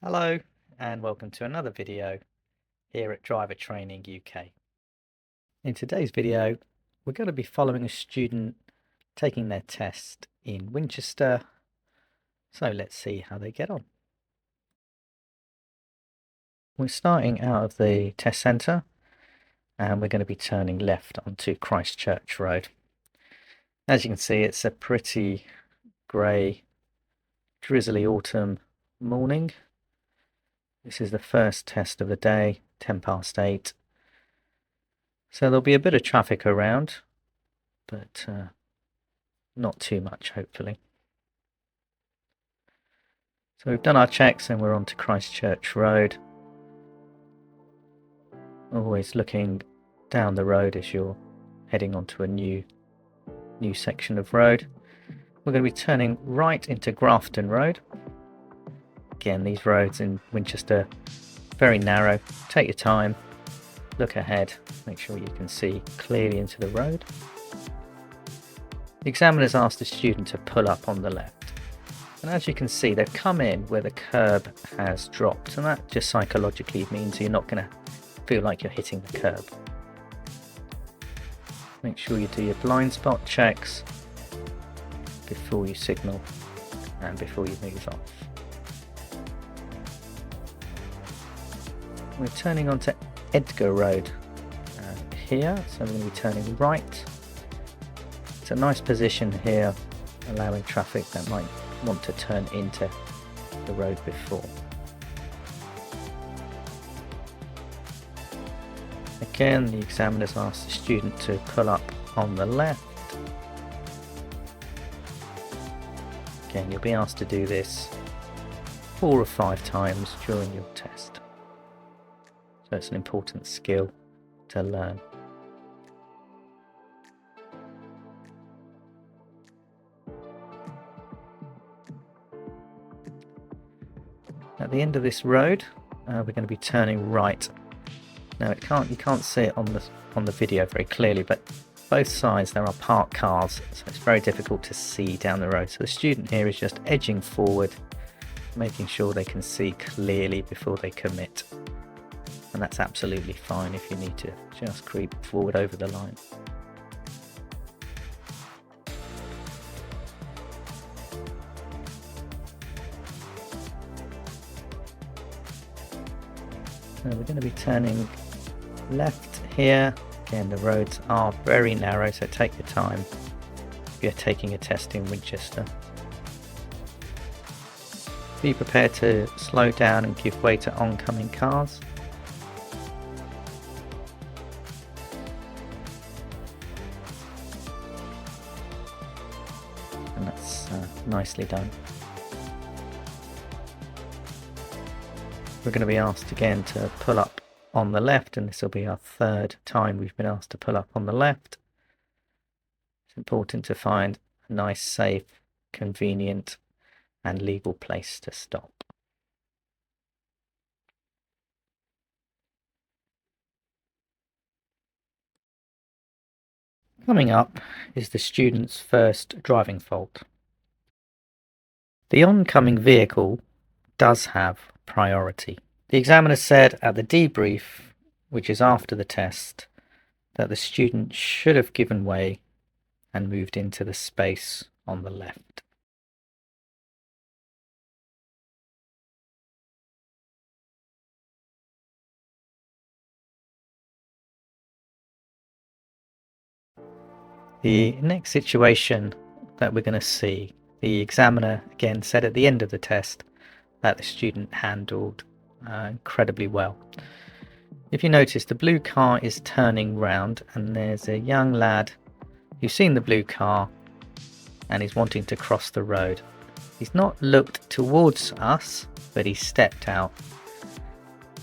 Hello and welcome to another video here at Driver Training UK. In today's video we're going to be following a student taking their test in Winchester, so let's see how they get on. We're starting out of the test centre and we're going to be turning left onto Christchurch Road. As you can see, it's a pretty grey, drizzly autumn morning. This is the first test of the day, 8:10. So there'll be a bit of traffic around, but not too much, hopefully. So we've done our checks and we're on to Christchurch Road. Always looking down the road as you're heading onto a new section of road. We're going to be turning right into Grafton Road. Again, these roads in Winchester, very narrow. Take your time, look ahead, make sure you can see clearly into the road. The examiner's asked the student to pull up on the left. And as you can see, they've come in where the curb has dropped, and that just psychologically means you're not going to feel like you're hitting the curb. Make sure you do your blind spot checks before you signal and before you move off. We're turning onto Edgar Road here, so we're going to be turning right. It's a nice position here, allowing traffic that might want to turn into the road before. Again, the examiner's asked the student to pull up on the left. Again, you'll be asked to do this 4 or 5 times during your test. So it's an important skill to learn. At the end of this road, we're going to be turning right. Now you can't see it on the video very clearly, but both sides there are parked cars, so it's very difficult to see down the road. So the student here is just edging forward, making sure they can see clearly before they commit. And that's absolutely fine if you need to just creep forward over the line. So we're going to be turning left here. Again, the roads are very narrow, so take your time if you're taking a test in Winchester. Be prepared to slow down and give way to oncoming cars. And that's nicely done. We're going to be asked again to pull up on the left, and this will be our 3rd time we've been asked to pull up on the left. It's important to find a nice, safe, convenient and legal place to stop. Coming up is the student's first driving fault. The oncoming vehicle does have priority. The examiner said at the debrief, which is after the test, that the student should have given way and moved into the space on the left. The next situation that we're going to see, the examiner again said at the end of the test that the student handled incredibly well. If you notice, the blue car is turning round and there's a young lad who's seen the blue car and is wanting to cross the road. He's not looked towards us, but he stepped out.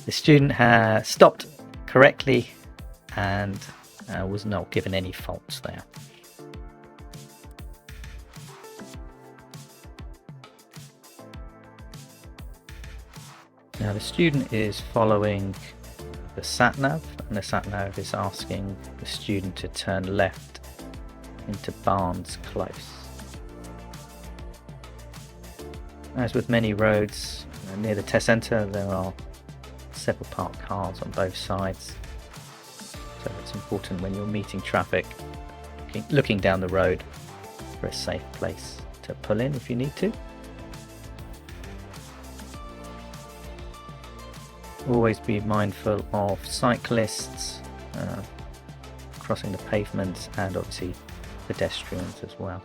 The student has stopped correctly and was not given any faults there. Now the student is following the sat-nav, and the sat-nav is asking the student to turn left into Barnes Close. As with many roads, near the test centre there are several parked cars on both sides, so it's important when you're meeting traffic, looking down the road for a safe place to pull in if you need to. Always be mindful of cyclists crossing the pavements, and obviously pedestrians as well,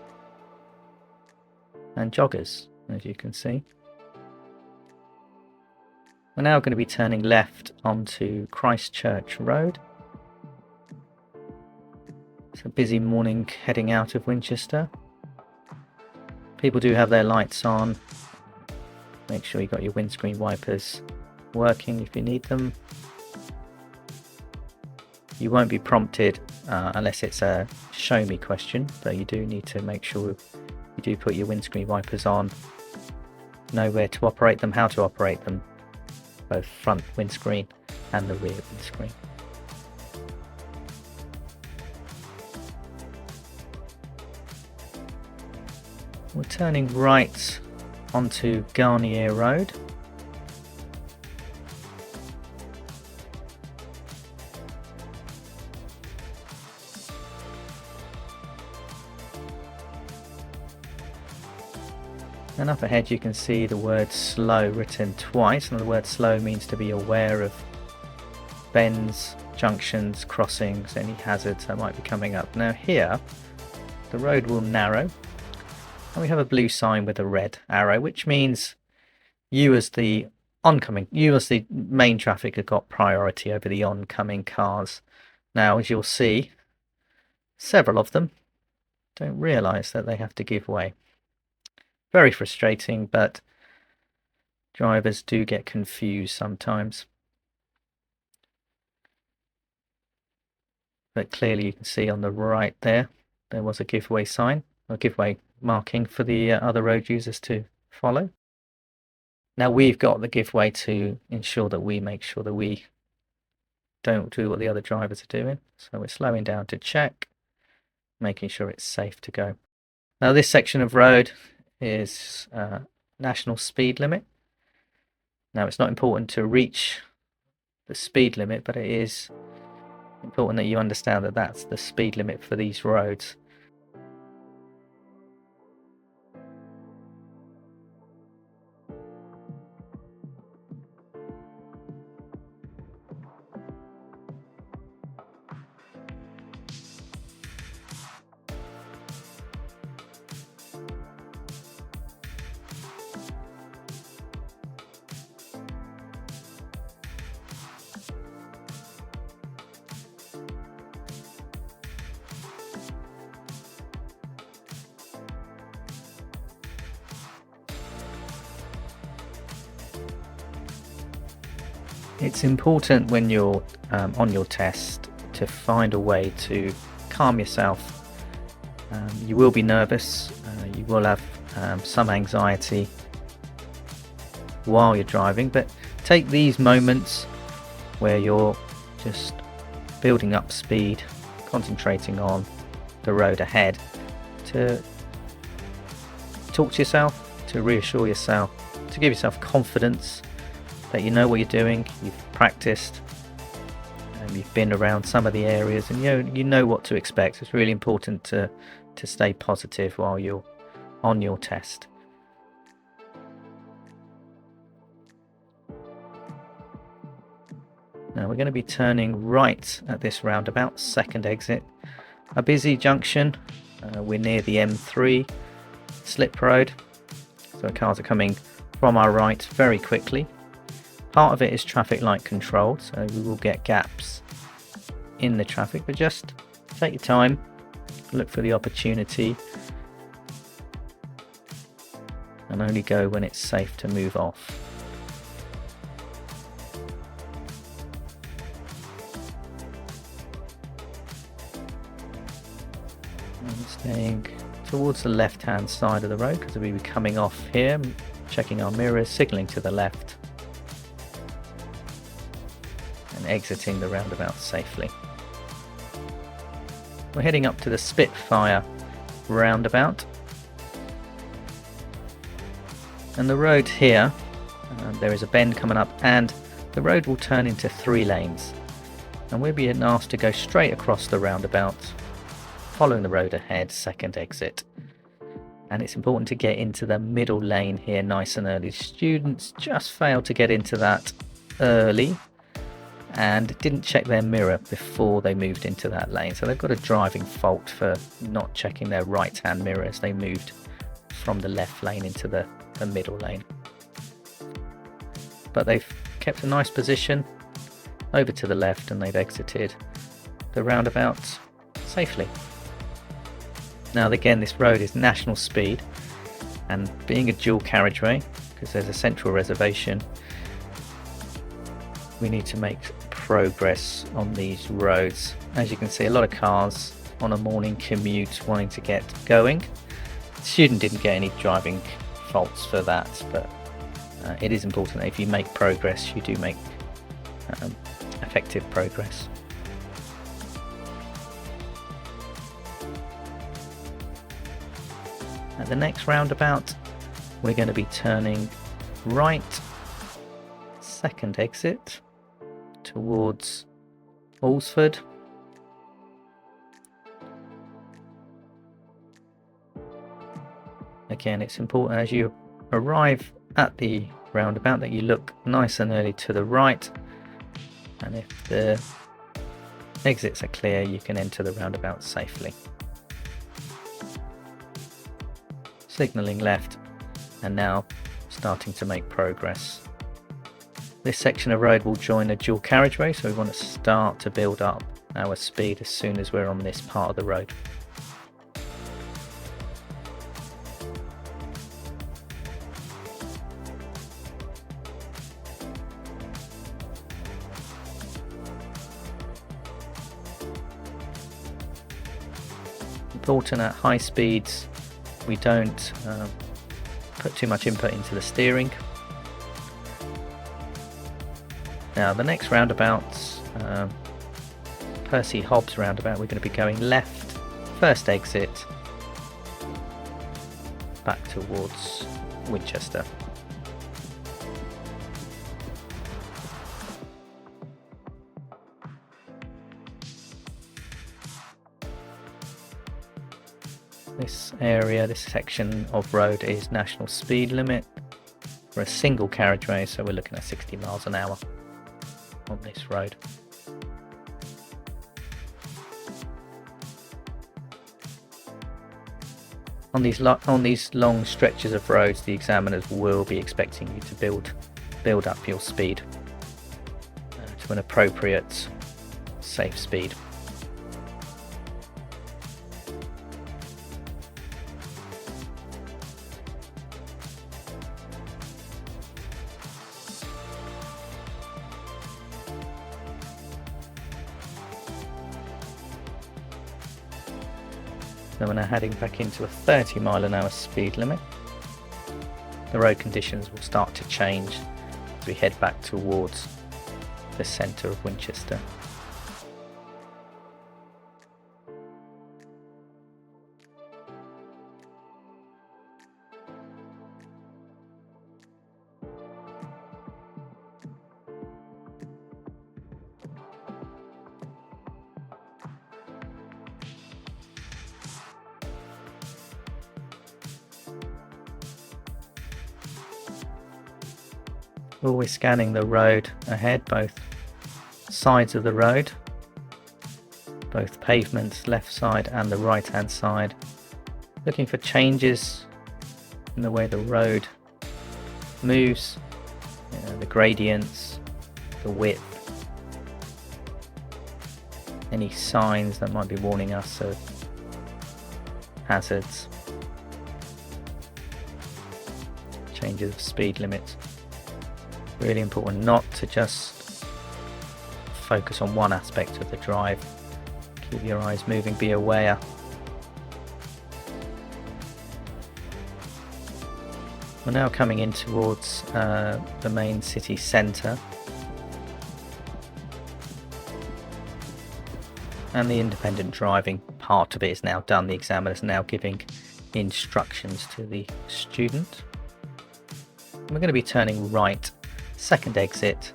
and joggers, as you can see. We're now going to be turning left onto Christchurch Road. It's a busy morning heading out of Winchester. People do have their lights on. Make sure you've got your windscreen wipers working if you need them. You won't be prompted unless it's a show me question, but you do need to make sure you do put your windscreen wipers on, know where to operate them, how to operate them, both front windscreen and the rear windscreen. We're turning right onto Garnier Road. And up ahead you can see the word slow written twice, and the word slow means to be aware of bends, junctions, crossings, any hazards that might be coming up. Now here the road will narrow, and we have a blue sign with a red arrow, which means you as the main traffic have got priority over the oncoming cars. Now, as you'll see, several of them don't realise that they have to give way. Very frustrating, but drivers do get confused sometimes. But clearly you can see on the right there was a giveaway sign, or giveaway marking for the other road users to follow. Now we've got the giveaway to ensure that we make sure that we don't do what the other drivers are doing. So we're slowing down to check, making sure it's safe to go. Now this section of road is national speed limit. Now it's not important to reach the speed limit, but it is important that you understand that that's the speed limit for these roads. It's important when you're on your test to find a way to calm yourself. You will be nervous, you will have some anxiety while you're driving, but take these moments where you're just building up speed, concentrating on the road ahead, to talk to yourself, to reassure yourself, to give yourself confidence that you know what you're doing, you've practiced, you've been around some of the areas, and you know what to expect. It's really important to stay positive while you're on your test. Now we're going to be turning right at this roundabout, second exit. A busy junction, we're near the M3 slip road, so cars are coming from our right very quickly. Part of it is traffic light controlled, so we will get gaps in the traffic, but just take your time, look for the opportunity, and only go when it's safe to move off. I'm staying towards the left hand side of the road because we'll be coming off here, checking our mirrors, signalling to the left, and exiting the roundabout safely. We're heading up to the Spitfire roundabout, and the road here there is a bend coming up and the road will turn into 3 lanes, and we're being asked to go straight across the roundabout, following the road ahead, second exit. And it's important to get into the middle lane here nice and early. Students just failed to get into that early and didn't check their mirror before they moved into that lane, so they've got a driving fault for not checking their right hand mirror as they moved from the left lane into the middle lane. But they've kept a nice position over to the left and they've exited the roundabout safely. Now again, this road is national speed, and being a dual carriageway, because there's a central reservation, we need to make progress on these roads. As you can see, a lot of cars on a morning commute wanting to get going. The student didn't get any driving faults for that, but it is important that if you make progress, you do make effective progress. At the next roundabout, we're going to be turning right, second exit, towards Alresford. Again, it's important as you arrive at the roundabout that you look nice and early to the right, and if the exits are clear, you can enter the roundabout safely. Signalling left, and now starting to make progress. This section of road will join a dual carriageway, so we want to start to build up our speed as soon as we're on this part of the road. Important at high speeds we don't put too much input into the steering. Now the next roundabout, Percy Hobbs roundabout, we're going to be going left, first exit, back towards Winchester. This area, this section of road is national speed limit for a single carriageway, so we're looking at 60 miles an hour on this road. On these long stretches of roads, the examiners will be expecting you to build up your speed to an appropriate safe speed. So we're now heading back into a 30 mile an hour speed limit. The road conditions will start to change as we head back towards the centre of Winchester. Always scanning the road ahead, both sides of the road, both pavements, left side and the right hand side, looking for changes in the way the road moves, the gradients, the width, any signs that might be warning us of hazards, changes of speed limits. Really important not to just focus on one aspect of the drive. Keep your eyes moving, be aware. We're now coming in towards the main city centre, and the independent driving part of it is now done. The examiner is now giving instructions to the student. We're going to be turning right, second exit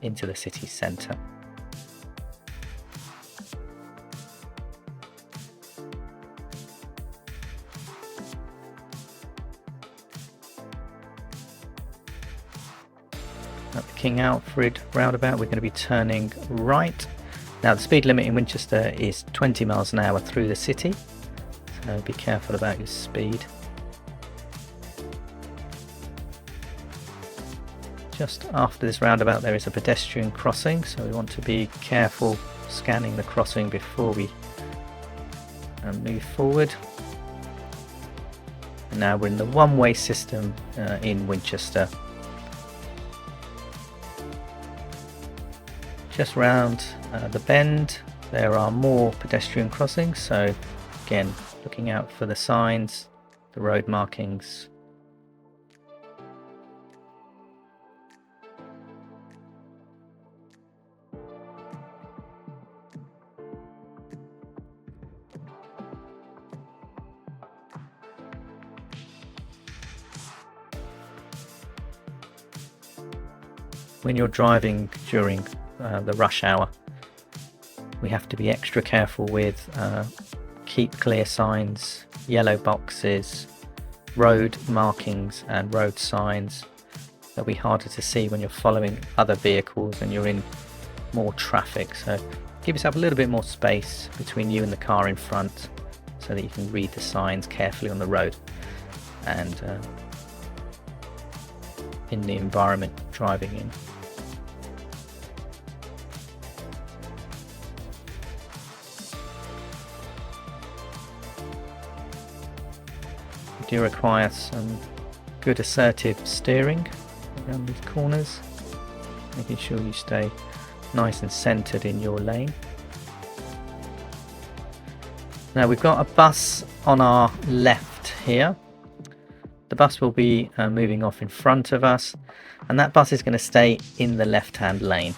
into the city centre. At the King Alfred roundabout, we're going to be turning right. Now the speed limit in Winchester is 20 miles an hour through the city, so be careful about your speed. Just after this roundabout there is a pedestrian crossing, so we want to be careful scanning the crossing before we move forward. And now we're in the one-way system in Winchester. Just round the bend there are more pedestrian crossings, so again looking out for the signs, the road markings. When you're driving during the rush hour, we have to be extra careful with keep clear signs, yellow boxes, road markings and road signs. They'll be harder to see when you're following other vehicles and you're in more traffic, so give yourself a little bit more space between you and the car in front so that you can read the signs carefully on the road and in the environment driving in. You do require some good assertive steering around these corners, making sure you stay nice and centered in your lane. Now we've got a bus on our left here. The bus will be moving off in front of us, and that bus is going to stay in the left-hand lane,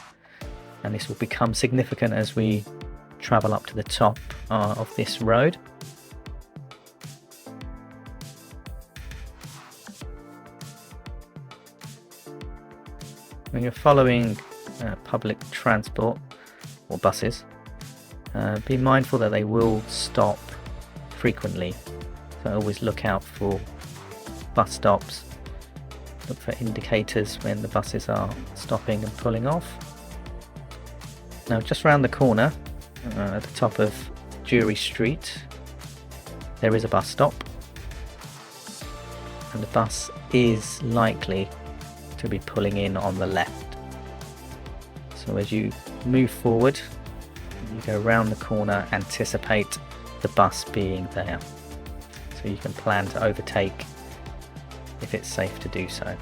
and this will become significant as we travel up to the top of this road. When you're following public transport or buses, be mindful that they will stop frequently, so always look out for bus stops, look for indicators when the buses are stopping and pulling off. Now just round the corner at the top of Jury Street there is a bus stop, and the bus is likely to be pulling in on the left. So as you move forward, you go round the corner, anticipate the bus being there, so you can plan to overtake if it's safe to do so.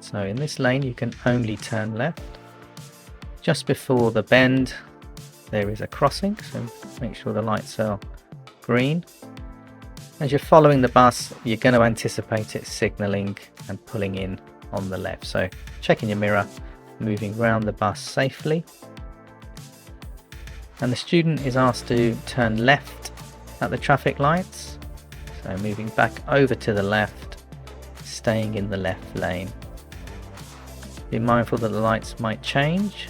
So in this lane you can only turn left. Just before the bend there is a crossing, so make sure the lights are green. As you're following the bus you're going to anticipate it signalling and pulling in on the left, so check in your mirror, moving round the bus safely. And the student is asked to turn left at the traffic lights, so moving back over to the left, staying in the left lane. Be mindful that the lights might change.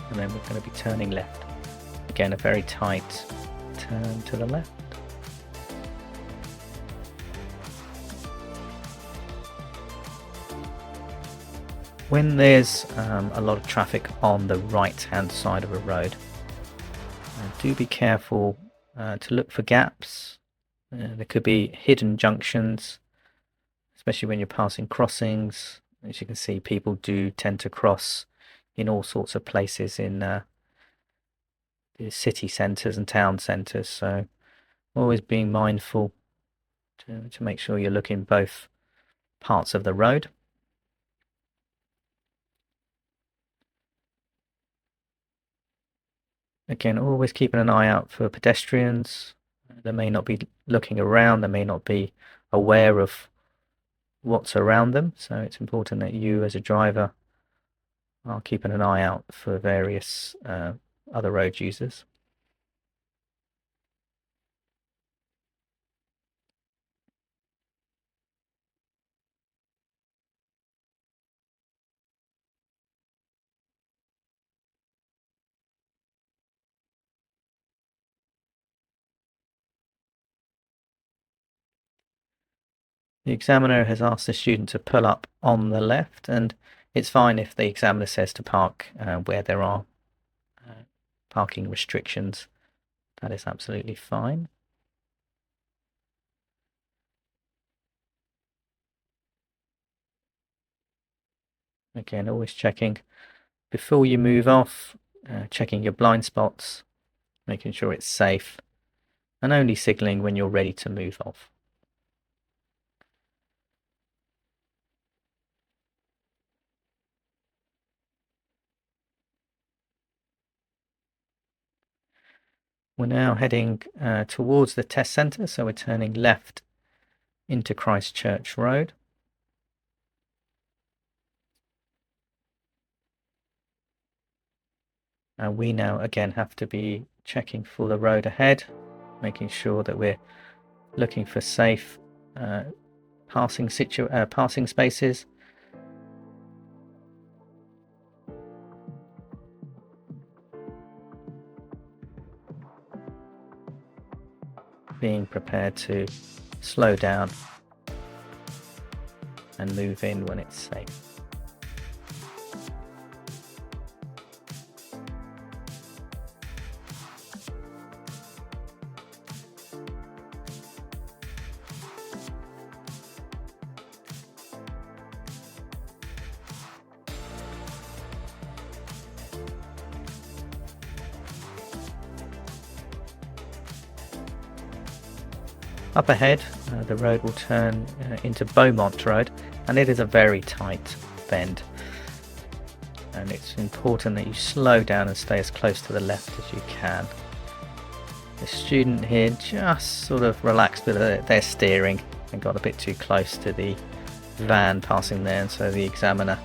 And then we're going to be turning left. Again, a very tight turn to the left. When there's a lot of traffic on the right hand side of a road, do be careful to look for gaps. There could be hidden junctions, especially when you're passing crossings. As you can see, people do tend to cross in all sorts of places in the city centres and town centres, so always being mindful to make sure you're looking both parts of the road. Again, always keeping an eye out for pedestrians. They may not be looking around, they may not be aware of what's around them, so it's important that you as a driver are keeping an eye out for various other road users. The examiner has asked the student to pull up on the left, and it's fine if the examiner says to park where there are parking restrictions. That is absolutely fine. Again, always checking before you move off, checking your blind spots, making sure it's safe, and only signalling when you're ready to move off. We're now heading towards the test centre, so we're turning left into Christchurch Road. And we now again have to be checking for the road ahead, making sure that we're looking for safe passing spaces. Being prepared to slow down and move in when it's safe. Up ahead, the road will turn into Beaumont Road, and it is a very tight bend. And it's important that you slow down and stay as close to the left as you can. The student here just sort of relaxed with their steering and got a bit too close to the van passing there, and so the examiner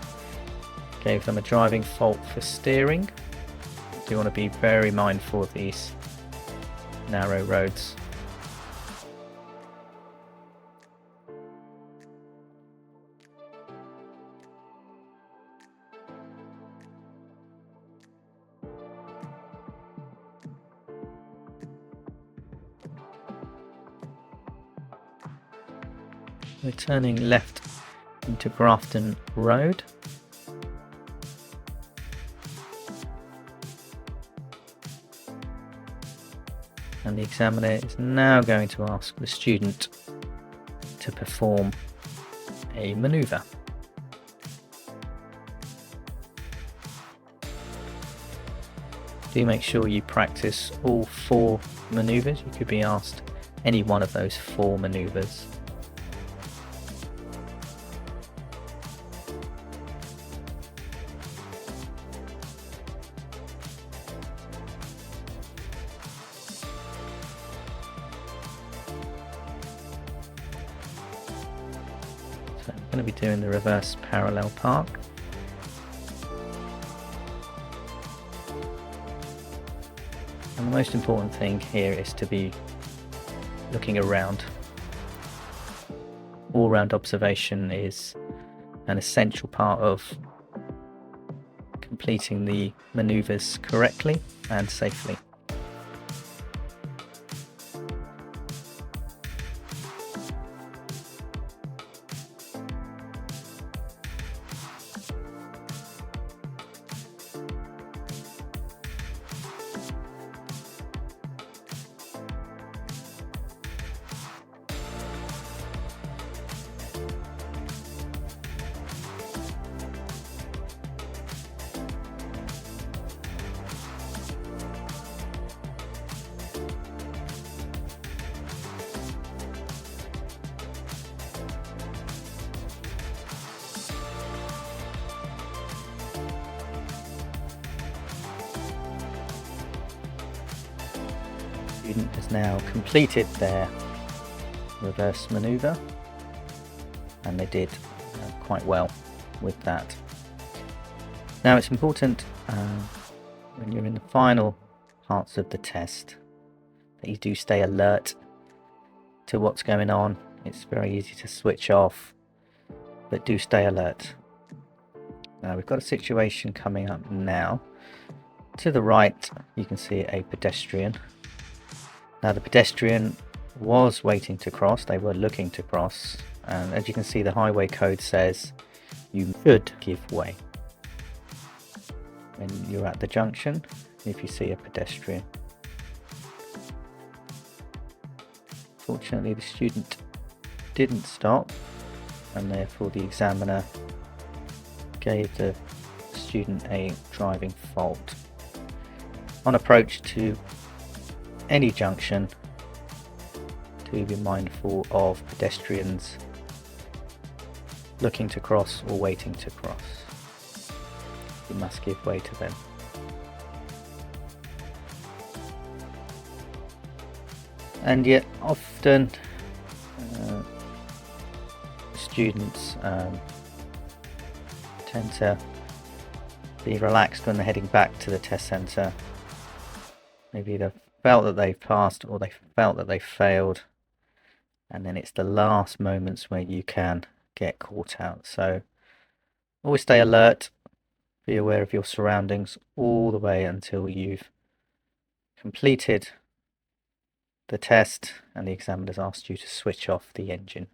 gave them a driving fault for steering. You want to be very mindful of these narrow roads. We're turning left into Grafton Road. And the examiner is now going to ask the student to perform a manoeuvre. Do make sure you practice all 4 manoeuvres. You could be asked any one of those 4 manoeuvres. So I'm going to be doing the reverse parallel park. And the most important thing here is to be looking around. All-round observation is an essential part of completing the manoeuvres correctly and safely. student has now completed their reverse maneuver, and they did quite well with that. Now it's important when you're in the final parts of the test that you do stay alert to what's going on. It's very easy to switch off, but do stay alert. Now we've got a situation coming up now. To the right you can see a pedestrian. Now the pedestrian was waiting to cross, they were looking to cross, and as you can see the highway code says you should give way when you're at the junction if you see a pedestrian. Fortunately the student didn't stop, and therefore the examiner gave the student a driving fault. On approach to any junction, do be mindful of pedestrians looking to cross or waiting to cross. You must give way to them. And yet often students tend to be relaxed when they're heading back to the test centre. Maybe they've felt that they've passed, or they felt that they failed, and then it's the last moments where you can get caught out. So always stay alert, be aware of your surroundings all the way until you've completed the test and the examiner's asked you to switch off the engine.